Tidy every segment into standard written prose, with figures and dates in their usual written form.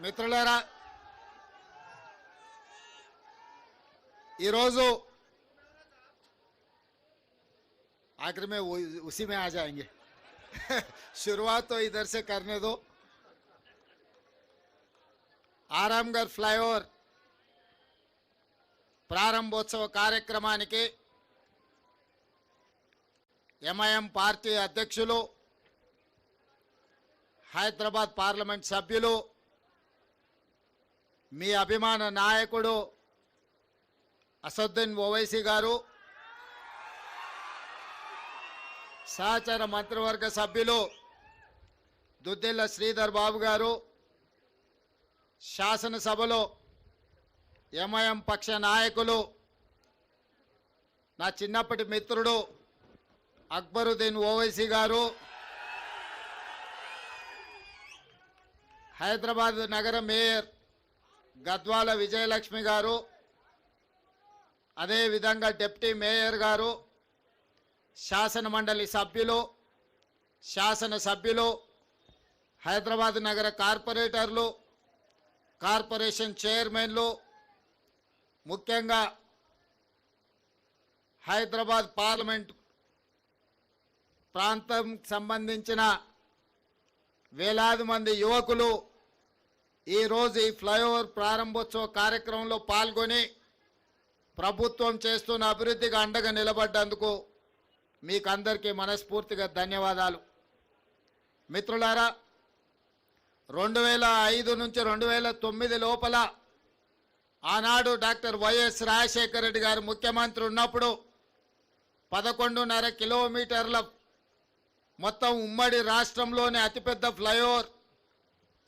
మిత్రులారా, ఈరోజు आखिर में उसी में आ जाएंगे। शुरुआत तो इधर से करने दो। आरामगढ़ फ्लाईओवर ప్రారంభోత్సవ కార్యక్రమానికి ఎంఐఎం పార్టీ అధ్యక్షులు, హైదరాబాద్ పార్లమెంట్ సభ్యులు, మీ అభిమాన నాయకుడు అసదుద్దీన్ ఓవైసీ గారు, సహచర మంత్రివర్గ సభ్యులు దుద్దిల్ల శ్రీధర్ బాబు గారు, శాసనసభలో ఎంఐఎం పక్ష నాయకులు నా చిన్నప్పటి మిత్రుడు అక్బరుద్దీన్ ఓవైసీ గారు, హైదరాబాద్ నగర మేయర్ గద్వాల విజయలక్ష్మి గారు, అదేవిధంగా డిప్యూటీ మేయర్ గారు, శాసన మండలి సభ్యులు, శాసనసభ్యులు, హైదరాబాద్ నగర కార్పొరేటర్లు, కార్పొరేషన్ చైర్మన్లు, ముఖ్యంగా హైదరాబాద్ పార్లమెంట్ ప్రాంతం సంబంధించిన వేలాది మంది యువకులు ఈరోజు ఈ ఫ్లైఓవర్ ప్రారంభోత్సవ కార్యక్రమంలో పాల్గొని ప్రభుత్వం చేస్తున్న అభివృద్ధికి అండగా నిలబడ్డందుకు మీకు అందరికీ మనస్ఫూర్తిగా ధన్యవాదాలు. మిత్రులారా, 2005 నుంచి 2009 లోపల ఆనాడు డాక్టర్ వైఎస్ రాజశేఖర రెడ్డి గారు ముఖ్యమంత్రి ఉన్నప్పుడు 11.5 కిలోమీటర్ల మొత్తం ఉమ్మడి రాష్ట్రంలోనే అతిపెద్ద ఫ్లైఓవర్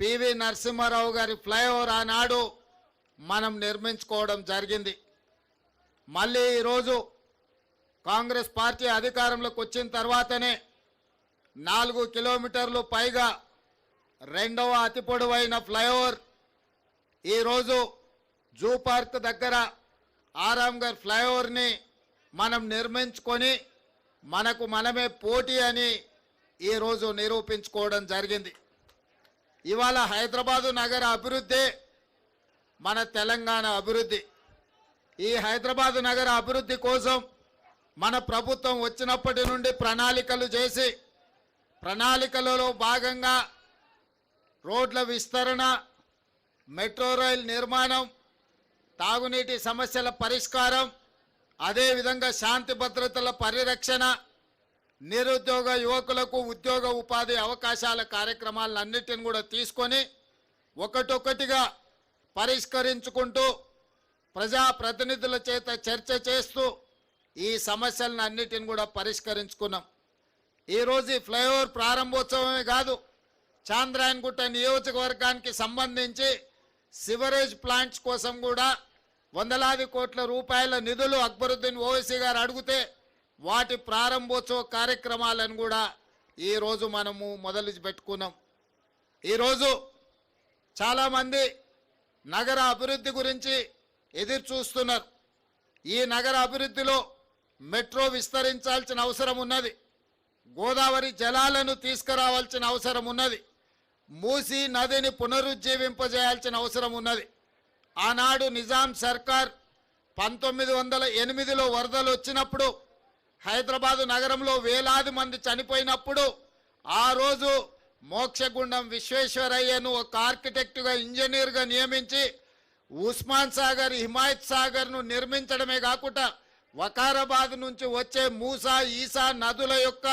పివి నరసింహారావు గారి ఫ్లైఓవర్ ఆనాడు మనం నిర్మించుకోవడం జరిగింది. మళ్ళీ ఈరోజు కాంగ్రెస్ పార్టీ అధికారంలోకి వచ్చిన తర్వాతనే 4 కిలోమీటర్లు పైగా రెండవ అతి పొడవైన ఫ్లైఓవర్ ఈరోజు జూ పార్క్ దగ్గర ఆరాంగర్ ఫ్లైఓవర్ని మనం నిర్మించుకొని మనకు మనమే పోటీ అని ఈరోజు నిరూపించుకోవడం జరిగింది. ఇవాళ హైదరాబాదు నగర అభివృద్ధి మన తెలంగాణ అభివృద్ధి. ఈ హైదరాబాదు నగర అభివృద్ధి కోసం మన ప్రభుత్వం వచ్చినప్పటి నుండి ప్రణాళికలు చేసి, ప్రణాళికలలో భాగంగా రోడ్ల విస్తరణ, మెట్రో రైల్ నిర్మాణం, తాగునీటి సమస్యల పరిష్కారం, అదేవిధంగా శాంతి భద్రతల పరిరక్షణ, నిరుద్యోగ యువకులకు ఉద్యోగ ఉపాధి అవకాశాల కార్యక్రమాలన్నిటిని కూడా తీసుకొని ఒకటొక్కటిగా పరిష్కరించుకుంటూ ప్రజాప్రతినిధుల చేత చర్చ చేస్తూ ఈ సమస్యలను అన్నిటిని కూడా పరిష్కరించుకున్నాం. ఈరోజు ఈ ఫ్లైఓవర్ ప్రారంభోత్సవమే కాదు, చాంద్రాయణగుట్ట నియోజకవర్గానికి సంబంధించి సివరేజ్ ప్లాంట్స్ కోసం కూడా వందలాది కోట్ల రూపాయల నిధులు అక్బరుద్దీన్ ఓవైసీ గారు అడిగితే వాటి ప్రారంభోత్సవ కార్యక్రమాలను కూడా ఈరోజు మనము మొదలు పెట్టుకున్నాం. ఈరోజు చాలామంది నగర అభివృద్ధి గురించి ఎదురు చూస్తున్నారు. ఈ నగర అభివృద్ధిలో మెట్రో విస్తరించాల్సిన అవసరం ఉన్నది, గోదావరి జలాలను తీసుకురావాల్సిన అవసరం ఉన్నది, మూసీ నదిని పునరుజ్జీవింపజేయాల్సిన అవసరం ఉన్నది. ఆనాడు నిజాం సర్కార్ 1908లో వరదలు వచ్చినప్పుడు హైదరాబాదు నగరంలో వేలాది మంది చనిపోయినప్పుడు ఆ రోజు మోక్షగుండం విశ్వేశ్వరయ్యను ఒక ఆర్కిటెక్టుగా, ఇంజనీర్గా నియమించి ఉస్మాన్ సాగర్, హిమాయత్ సాగర్ను నిర్మించడమే కాకుండా వకారాబాద్ నుంచి వచ్చే మూసా, ఈసా నదుల యొక్క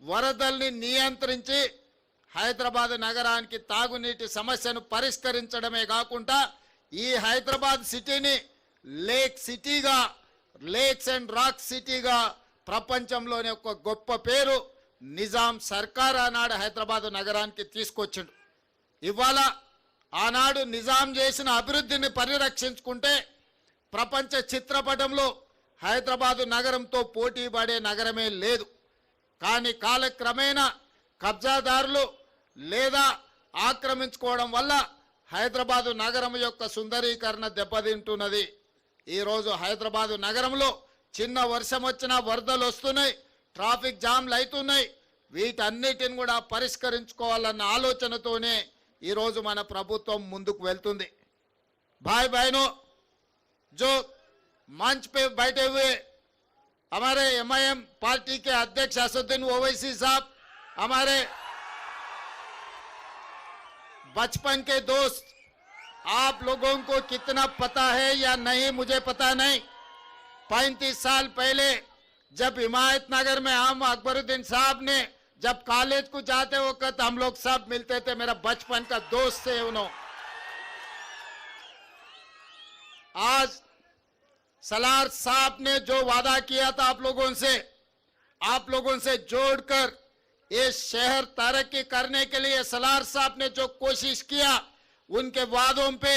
వరదల్ని నియంత్రించి హైదరాబాద్ నగరానికి తాగునీటి సమస్యను పరిష్కరించడమే కాకుండా ఈ హైదరాబాద్ సిటీని లేక్ సిటీగా, లేక్స్ అండ్ రాక్ సిటీగా ప్రపంచంలోనే ఒక గొప్ప పేరు నిజాం సర్కార్ ఆనాడు హైదరాబాద్ నగరానికి తీసుకొచ్చిండు. ఇవాళ ఆనాడు నిజాం చేసిన అభివృద్ధిని పరిరక్షించుకుంటే ప్రపంచ చిత్రపటంలో హైదరాబాదు నగరంతో పోటీ పడే నగరమే లేదు. కానీ కాలక్రమేణా కబ్జాదారులు లేదా ఆక్రమించుకోవడం వల్ల హైదరాబాదు నగరం యొక్క సుందరీకరణ దెబ్బతింటున్నది. ఈరోజు హైదరాబాదు నగరంలో చిన్న వర్షం వచ్చినా వరదలు వస్తున్నాయి, ట్రాఫిక్ జామ్లు అవుతున్నాయి. వీటన్నిటిని కూడా పరిష్కరించుకోవాలన్న ఆలోచనతోనే ఈ రోజు మన ప్రభుత్వం ముందుకు వెళ్తుంది। भाई बहनों, जो मंच पे बैठे हुए हमारे एमआईएम पार्टी के अध्यक्ष असदुद्दीन ओवैसी साहब, हमारे बचपन के दोस्त, आप लोगों को कितना पता है या नहीं मुझे पता नहीं। 35 साल पहले जब हिमायतनगर में हम अकबरुद्दीन साहब ने जब कॉलेज को जाते वक्त हम लोग सब मिलते थे। मेरा बचपन का दोस्त थे उन्होंने। आज सलार साहब ने जो वादा किया था आप लोगों से जोड़कर ये शहर तरक्की करने के लिए सलार साहब ने जो कोशिश किया, उनके वादों पे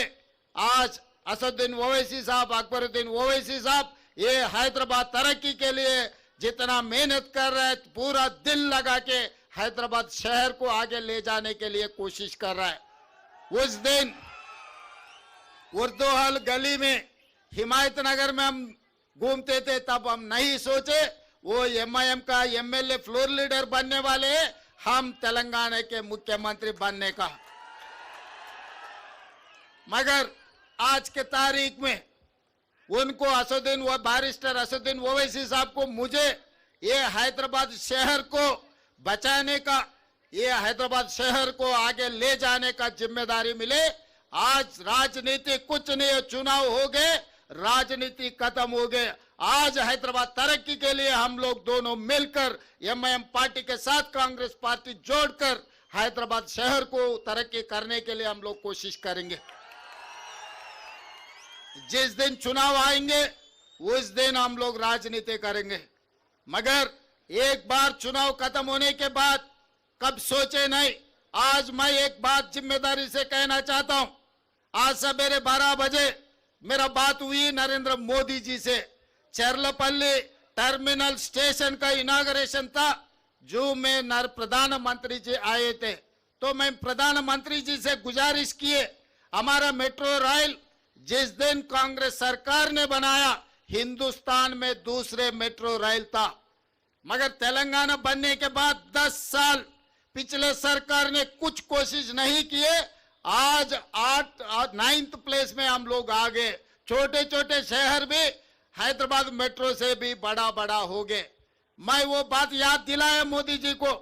आज असदुद्दीन ओवैसी साहब, अकबरुद्दीन ओवैसी साहब ये हैदराबाद तरक्की के लिए जितना मेहनत कर रहे हैं, पूरा दिल लगा के हैदराबाद शहर को आगे ले जाने के लिए कोशिश कर रहा है। उस दिन उर्दू हॉल गली में हिमायतनगर में हम घूमते थे, तब हम नहीं सोचे वो एमआईएम का एमएलए फ्लोर लीडर बनने वाले हैं, हम तेलंगाना के मुख्यमंत्री बनने का। मगर आज के तारीख में उनको बैरिस्टर असदुद्दीन ओवैसी साहब को मुझे ये हैदराबाद शहर को बचाने का, ये हैदराबाद शहर को आगे ले जाने का जिम्मेदारी मिले। आज राजनीति कुछ नहीं, चुनाव हो गए, राजनीति खत्म हो गए। आज हैदराबाद तरक्की के लिए हम लोग दोनों मिलकर एमआईएम पार्टी के साथ कांग्रेस पार्टी जोड़कर हैदराबाद शहर को तरक्की करने के लिए हम लोग कोशिश करेंगे। जिस दिन चुनाव आएंगे उस दिन हम लोग राजनीति करेंगे। मगर एक बार चुनाव खत्म होने के बाद कब सोचे नहीं। आज मैं एक बात जिम्मेदारी से कहना चाहता हूं। आज सवेरे 12 बजे मेरा बात हुई नरेंद्र मोदी जी से। चरलपल्ली टर्मिनल स्टेशन का इनाग्रेशन था, जो में प्रधानमंत्री जी आए थे, तो मैं प्रधानमंत्री जी से गुजारिश किए, हमारा मेट्रो रेल जिस दिन कांग्रेस सरकार ने बनाया, हिंदुस्तान में दूसरे मेट्रो रेल था। मगर तेलंगाना बनने के बाद 10 साल पिछले सरकार ने कुछ कोशिश नहीं किए। आज 9th प्लेस में हम लोग आ गए। छोटे छोटे शहर भी हैदराबाद मेट्रो से भी बड़ा बड़ा हो गए। मैं वो बात याद दिलाया मोदी जी को।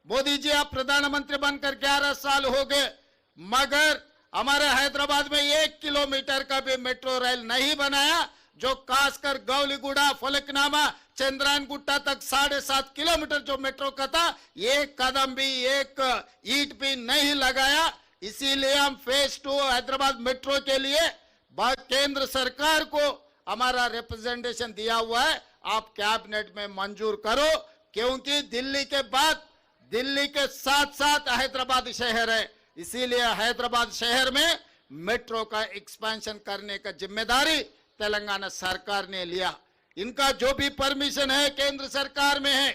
मोदी जी, आप प्रधानमंत्री बनकर 11 साल हो गए, मगर हमारे हैदराबाद में 1 किलोमीटर का भी मेट्रो रेल नहीं बनाया, जो खासकर गौलीगुड़ा, फलकनामा, चंद्रायन गुट्टा तक 7.5 किलोमीटर जो मेट्रो का था, एक कदम भी, एक ईंट भी नहीं लगाया। इसीलिए हम फेज 2 हैदराबाद मेट्रो के लिए केंद्र सरकार को हमारा रिप्रेजेंटेशन दिया हुआ है। आप कैबिनेट में मंजूर करो, क्योंकि दिल्ली के बाद दिल्ली के साथ साथ हैदराबाद शहर है। इसीलिए हैदराबाद शहर में मेट्रो का एक्सपेंशन करने का जिम्मेदारी तेलंगाना सरकार ने लिया। इनका जो भी परमिशन है केंद्र सरकार में है।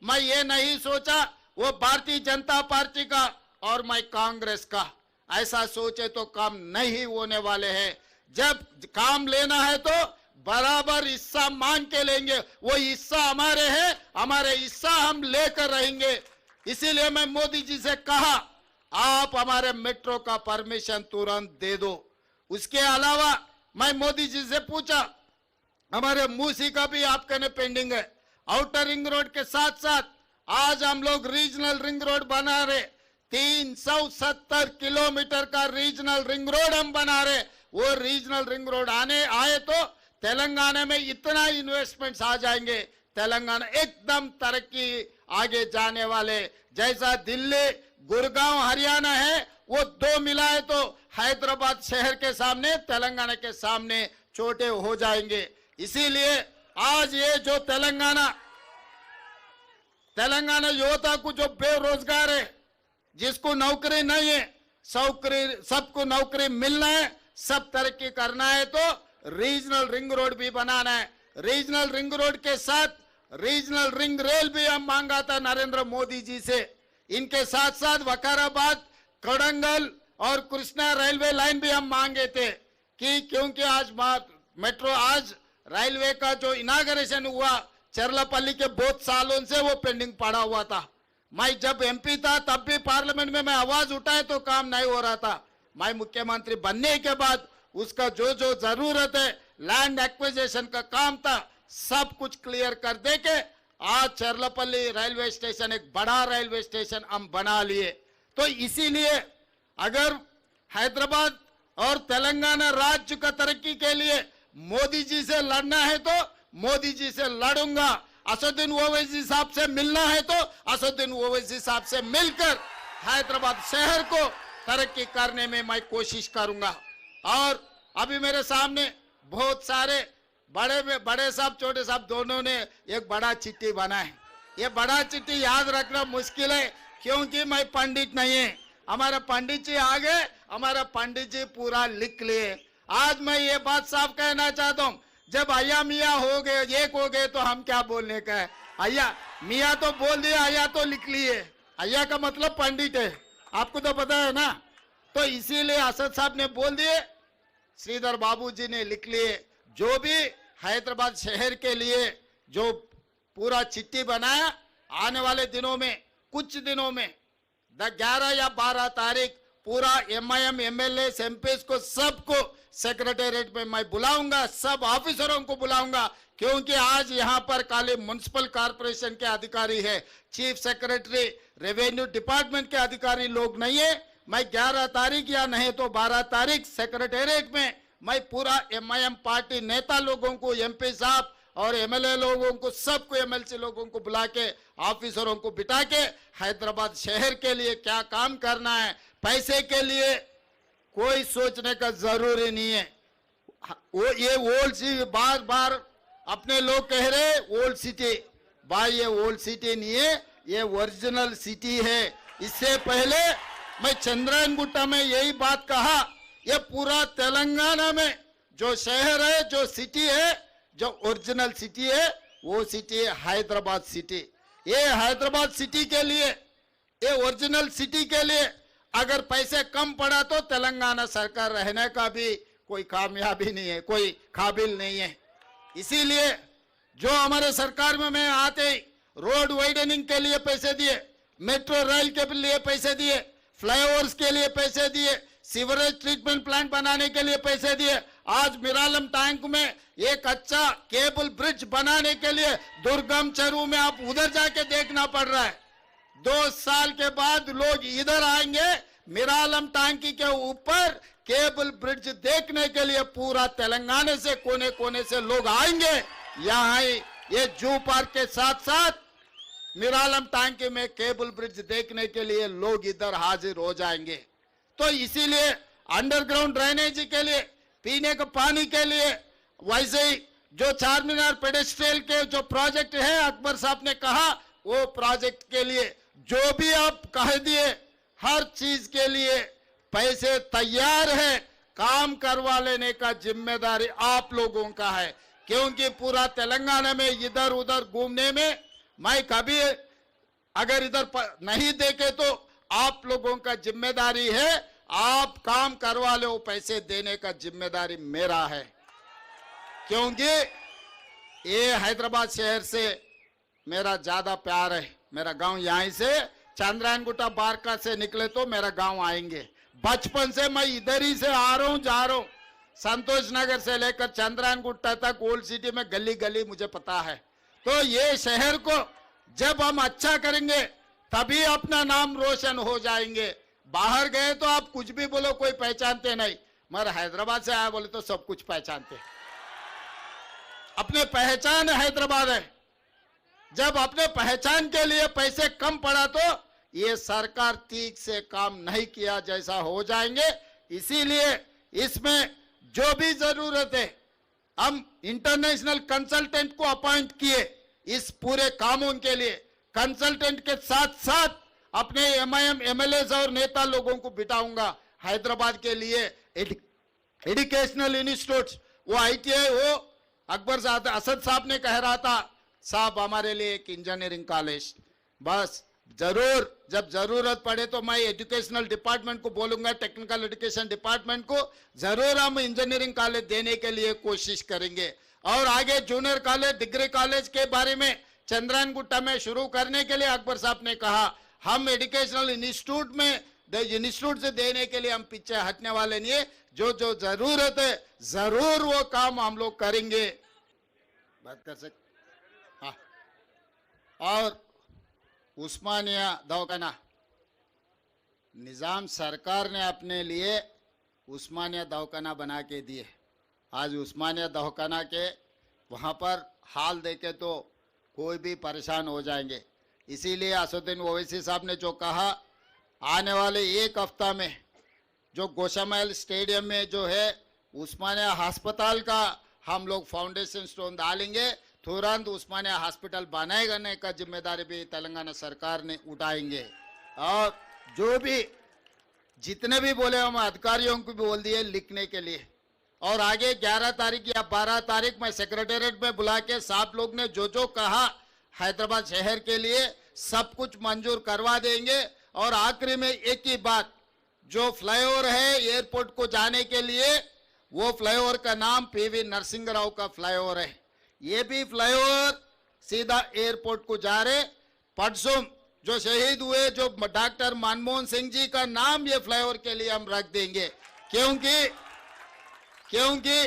मैं ये नहीं सोचा वो भारतीय जनता पार्टी का और मैं कांग्रेस का, ऐसा सोचे तो काम नहीं होने वाले हैं। जब काम लेना है तो बराबर हिस्सा मांग के लेंगे। वो हिस्सा हमारे हैं, हमारे हिस्सा हम लेकर रहेंगे। इसीलिए मैं मोदी जी से कहा, आप हमारे मेट्रो का परमिशन तुरंत दे दो। उसके अलावा मैं मोदी जी से पूछा, हमारे मूसी का भी आपके ने पेंडिंग है। आउटर रिंग रोड के साथ साथ आज हम लोग रीजनल रिंग रोड बना रहे। 370 किलोमीटर का रीजनल रिंग रोड हम बना रहे। वो रीजनल रिंग रोड आए तो तेलंगाना में इतना इन्वेस्टमेंट्स आ जाएंगे, तेलंगाना एकदम तरक्की आगे जाने वाले। जैसा दिल्ली, गुड़गांव, हरियाणा है, वो 2 मिलाए तो हैदराबाद शहर के सामने, तेलंगाना के सामने छोटे हो जाएंगे। इसीलिए आज ये जो तेलंगाना युवता को जो बेरोजगार है, जिसको नौकरी नहीं है, सबको नौकरी मिलना है, सब तरक्की करना है, तो रीजनल रिंग रोड भी बनाना है। रीजनल रिंग रोड के साथ रीजनल रिंग रेल भी हम मांगा था नरेंद्र मोदी जी से। इनके साथ साथ वकाराबाद, कोडंगल और कृष्णा रेलवे लाइन भी हम मांगे थे, कि क्योंकि आज मेट्रो, आज रेलवे का जो इनाग्रेशन हुआ, चरलापल्ली के बहुत सालों से वो पेंडिंग पड़ा हुआ था। मैं जब एमपी था तब भी पार्लियामेंट में मैं आवाज उठाए तो काम नहीं हो रहा था। मैं मुख्यमंत्री बनने के बाद उसका जो जो जरूरत है लैंड एक्विजिशन का काम था सब कुछ क्लियर कर दे के आज चरलपल्ली रेलवे स्टेशन एक बड़ा रेलवे स्टेशन हम बना लिए। तो इसीलिए अगर हैदराबाद और तेलंगाना राज्य का तरक्की के लिए मोदी जी से लड़ना है तो मोदी जी से लड़ूंगा, असदुद्दीन ओवैसी साहब से मिलना है तो असदुद्दीन ओवैसी साहब से मिलकर हैदराबाद शहर को तरक्की करने में मैं कोशिश करूंगा। और अभी मेरे सामने बहुत सारे बड़े साहब छोटे साहब दोनों ने एक बड़ा चिट्ठी बना है। ये बड़ा चिट्ठी याद रखना मुश्किल है क्योंकि मैं पंडित नहीं है। हमारा पंडित जी आ गए, हमारा पंडित जी पूरा लिख लिए। आज मैं ये बात साफ कहना चाहता हूँ, जब अय्या मियाँ हो गए एक हो गए तो हम क्या बोलने का है। अय्या मियाँ तो बोल दिया, अय्या तो लिख लिए। अय्या का मतलब पंडित है, आपको तो पता है ना। तो इसीलिए असद साहब ने बोल दिए, श्रीधर बाबू जी ने लिख लिए। जो भी हैदराबाद शहर के लिए जो पूरा चिट्ठी बनाया, आने वाले दिनों में कुछ दिनों में 11 या 12 तारीख पूरा MIM MLA MPs को सबको सेक्रेटेरिएट में मैं बुलाऊंगा, सब ऑफिसरों को बुलाऊंगा क्योंकि आज यहाँ पर खाली म्युनिसिपल कॉर्पोरेशन के अधिकारी है, चीफ सेक्रेटरी रेवेन्यू डिपार्टमेंट के अधिकारी लोग नहीं है। मैं 11 तारीख या नहीं तो 12 तारीख सेक्रेटेरिएट में मैं पूरा MIM पार्टी नेता लोगों को, MP साहब और MLA लोगों को, सबको MLC लोगों को बुला के ऑफिसरों को बिठा के हैदराबाद शहर के लिए क्या काम करना है, पैसे के लिए कोई सोचने का जरूरी नहीं है। वो ये ओल्ड सिटी बार बार अपने लोग कह रहे ओल्ड सिटी, भाई ये ओल्ड सिटी नहीं है, ये ओरिजिनल सिटी है। इससे पहले मैं चंद्रायन गुट्टा में यही बात कहा, ये पूरा तेलंगाना में जो शहर है, जो सिटी है, जो ओरिजिनल सिटी है वो सिटी है हैदराबाद सिटी। ये हैदराबाद सिटी के लिए, ये ओरिजिनल सिटी के लिए अगर पैसे कम पड़ा तो तेलंगाना सरकार रहने का भी कोई कामयाबी नहीं है, कोई काबिल नहीं है। इसीलिए जो हमारे सरकार में मैं आते ही रोड वाइडनिंग के लिए पैसे दिए, मेट्रो रेल के लिए पैसे दिए, फ्लाईओवर्स के लिए पैसे दिए, सीवरेज ट्रीटमेंट प्लांट बनाने के लिए पैसे दिए। आज मिरालम टैंक में एक अच्छा केबल ब्रिज बनाने के लिए दुर्गम चरू में आप उधर जाके देखना पड़ रहा है। 2 साल के बाद लोग इधर आएंगे, मिरालम टैंकी के ऊपर केबल ब्रिज देखने के लिए पूरा तेलंगाना से कोने कोने से लोग आएंगे। यहाँ ये जू पार्क के साथ साथ मिरालम टैंकी में केबल ब्रिज देखने के लिए लोग इधर हाजिर हो जाएंगे। तो इसीलिए अंडरग्राउंड ड्रेनेज के लिए, पीने के पानी के लिए, वैसे ही जो चारमीनार पेडेस्ट्रियल के जो प्रोजेक्ट है अकबर साहब ने कहा, वो प्रोजेक्ट के लिए जो भी आप कह दिए हर चीज के लिए पैसे तैयार है। काम करवा लेने का जिम्मेदारी आप लोगों का है क्योंकि पूरा तेलंगाना में इधर उधर घूमने में मैं कभी अगर इधर नहीं देखे तो आप लोगों का जिम्मेदारी है। आप काम करवा लो, पैसे देने का जिम्मेदारी मेरा है क्योंकि ये हैदराबाद शहर से मेरा ज्यादा प्यार है। मेरा गांव यहीं से चंद्रायन गुट्टा बारका से निकले तो मेरा गांव आएंगे। बचपन से मैं इधर ही से आ रहा हूँ, जा रहा हूँ। संतोष नगर से लेकर चंद्रायन गुट्टा तक ओल्ड सिटी में गली गली मुझे पता है। तो ये शहर को जब हम अच्छा करेंगे तभी अपना नाम रोशन हो जाएंगे। बाहर गए तो आप कुछ भी बोलो कोई पहचानते नहीं, मगर हैदराबाद से आया बोले तो सब कुछ पहचानते। अपने पहचान हैदराबाद है। जब अपने पहचान के लिए पैसे कम पड़ा तो ये सरकार ठीक से काम नहीं किया जैसा हो जाएंगे। इसीलिए इसमें जो भी जरूरत है हम इंटरनेशनल कंसल्टेंट को अपॉइंट किए इस पूरे कामों के लिए। कंसल्टेंट के साथ साथ अपने MIM MLAs और नेता लोगों को बिठाऊंगा हैदराबाद के लिए। एजुकेशनल इंस्टीट्यूट वो ITI हो, अकबर असद साहब ने कह रहा था साहब हमारे लिए एक इंजीनियरिंग कॉलेज, बस जरूर जब जरूरत पड़े तो मैं एजुकेशनल डिपार्टमेंट को बोलूंगा, टेक्निकल एजुकेशन डिपार्टमेंट को जरूर हम इंजीनियरिंग कॉलेज देने के लिए कोशिश करेंगे। और आगे जूनियर कॉलेज, डिग्री कॉलेज के बारे में चंद्रयान गुट्टा में शुरू करने के लिए अकबर साहब ने कहा हम एजुकेशनल इंस्टीट्यूट में इंस्टीट्यूट से देने के लिए हम पीछे हटने वाले नहीं है। जो जो जरूरत है जरूर वो काम हम लोग करेंगे। बात कर सकते हाँ। और उस्मानिया दवाखाना निजाम सरकार ने अपने लिए उस्मानिया दवाखाना बना के दिए। आज उस्मानिया दवाखाना के वहाँ पर हाल देखे तो कोई भी परेशान हो जाएंगे। इसीलिए असदुद्दीन ओवैसी साहब ने जो कहा आने वाले एक हफ्ता में जो गोशामहल स्टेडियम में जो है उस्मानिया अस्पताल का हम लोग फाउंडेशन स्टोन डालेंगे, तुरंत उस्मानिया हॉस्पिटल बनाने का जिम्मेदारी भी तेलंगाना सरकार ने उठाएंगे। और जो भी जितने भी बोले हम अधिकारियों को भी बोल दिए लिखने के लिए। और आगे 11 तारीख या 12 तारीख में सेक्रेटेरिएट में बुला के साहब लोग ने जो जो कहा हैदराबाद शहर के लिए सब कुछ मंजूर करवा देंगे। और आखिरी में एक ही बात, जो फ्लाईओवर है एयरपोर्ट को जाने के लिए वो फ्लाईओवर का नाम पीवी नरसिंह राव का फ्लाईओवर है। ये भी फ्लाईओवर सीधा एयरपोर्ट को जा रहे। परसों जो शहीद हुए जो डॉक्टर मनमोहन सिंह जी का नाम ये फ्लाईओवर के लिए हम रख देंगे। क्योंकि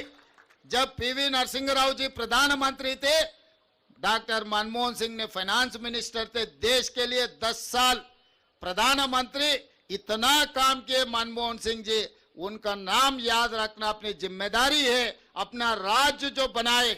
जब पीवी नरसिंह राव जी प्रधानमंत्री थे, डॉक्टर मनमोहन सिंह ने फाइनेंस मिनिस्टर थे। देश के लिए 10 साल प्रधानमंत्री इतना काम किए मनमोहन सिंह जी, उनका नाम याद रखना अपनी जिम्मेदारी है। अपना राज्य जो बनाए,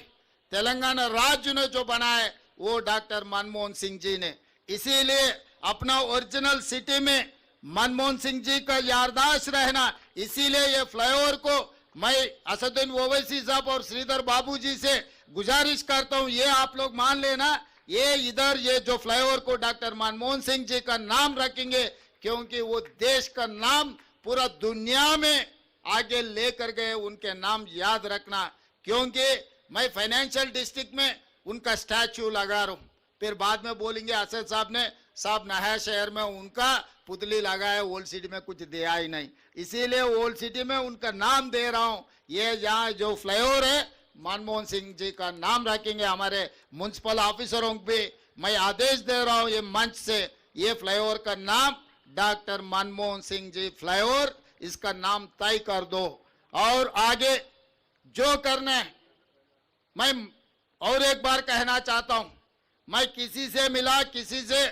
तेलंगाना राज्य ने जो बनाए वो डॉक्टर मनमोहन सिंह जी ने। इसीलिए अपना ओरिजिनल सिटी में मनमोहन सिंह जी का याददाश्त रहना। इसीलिए ये फ्लाईओवर को मैं असदुद्दीन ओवैसी साहब और श्रीधर बाबू जी से गुजारिश करता हूं, ये आप लोग मान लेना, ये इधर ये जो फ्लाईओवर को डॉक्टर मनमोहन सिंह जी का नाम रखेंगे, क्योंकि वो देश का नाम पूरा दुनिया में आगे लेकर गए। उनके नाम याद रखना, क्योंकि मैं फाइनेंशियल डिस्ट्रिक्ट में उनका स्टैच्यू लगा रहा हूं। फिर बाद में बोलेंगे असद साहब ने साहब नया शहर में उनका पुतली लगाया, ओल्ड सिटी में कुछ दिया ही नहीं। इसीलिए ओल्ड सिटी में उनका नाम दे रहा हूं। ये यहाँ जो फ्लाईओवर है मनमोहन सिंह जी का नाम रखेंगे। हमारे म्युनिसिपल ऑफिसरों को भी मैं आदेश दे रहा हूं ये मंच से, ये फ्लाईओवर का नाम डॉक्टर मनमोहन सिंह जी फ्लाईओवर, इसका नाम तय कर दो। और आगे जो करना है, मैं और एक बार कहना चाहता हूं, मैं किसी से मिला, किसी से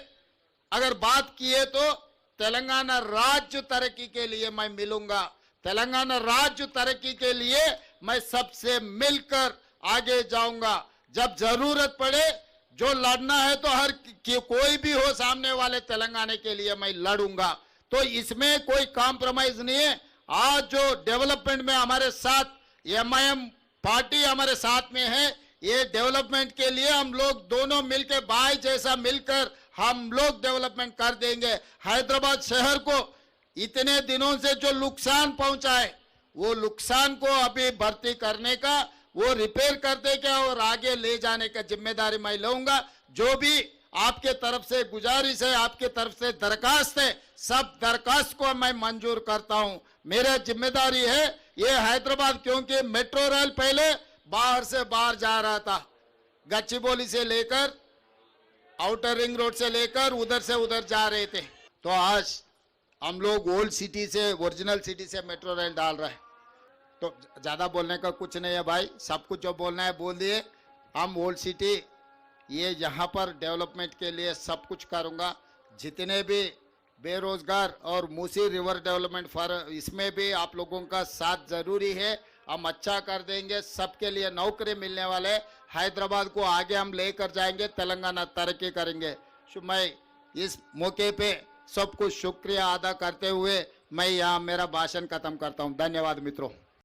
अगर बात किए तो तेलंगाना राज्य तरक्की के लिए मैं मिलूंगा। तेलंगाना राज्य तरक्की के लिए मैं सबसे मिलकर आगे जाऊंगा। जब जरूरत पड़े जो लड़ना है तो हर कोई भी हो सामने वाले तेलंगाना के लिए मैं लड़ूंगा। तो इसमें कोई कॉम्प्रोमाइज नहीं है। आज जो डेवलपमेंट में हमारे साथ MIM पार्टी हमारे साथ में है, ये डेवलपमेंट के लिए हम लोग दोनों मिलकर भाई जैसा मिलकर हम लोग डेवलपमेंट कर देंगे। हैदराबाद शहर को इतने दिनों से जो नुकसान पहुंचा है वो नुकसान को अभी भर्ती करने का, वो रिपेयर करने का और आगे ले जाने का जिम्मेदारी मैं लूंगा। जो भी आपके तरफ से गुजारिश है, आपके तरफ से दरखास्त है, सब दरखास्त को मैं मंजूर करता हूं। मेरा जिम्मेदारी है ये हैदराबाद, क्योंकि मेट्रो रेल पहले बाहर से बाहर जा रहा था, गच्चीबौली से लेकर आउटर रिंग रोड से लेकर उधर से उधर जा रहे थे। तो आज हम लोग ओल्ड सिटी से, ओरिजिनल सिटी से मेट्रो रेल डाल रहे हैं। तो ज्यादा बोलने का कुछ नहीं है भाई, सब कुछ जो बोलना है बोल दिए। हम ओल्ड सिटी ये यहाँ पर डेवलपमेंट के लिए सब कुछ करूँगा। जितने भी बेरोजगार और मूसी रिवर डेवलपमेंट फॉर, इसमें भी आप लोगों का साथ जरूरी है। हम अच्छा कर देंगे, सबके लिए नौकरी मिलने वाले, हैदराबाद को आगे हम लेकर जाएंगे, तेलंगाना तरक्की करेंगे। मैं इस मौके पे सबको शुक्रिया अदा करते हुए मैं यहाँ मेरा भाषण खत्म करता हूँ। धन्यवाद मित्रों।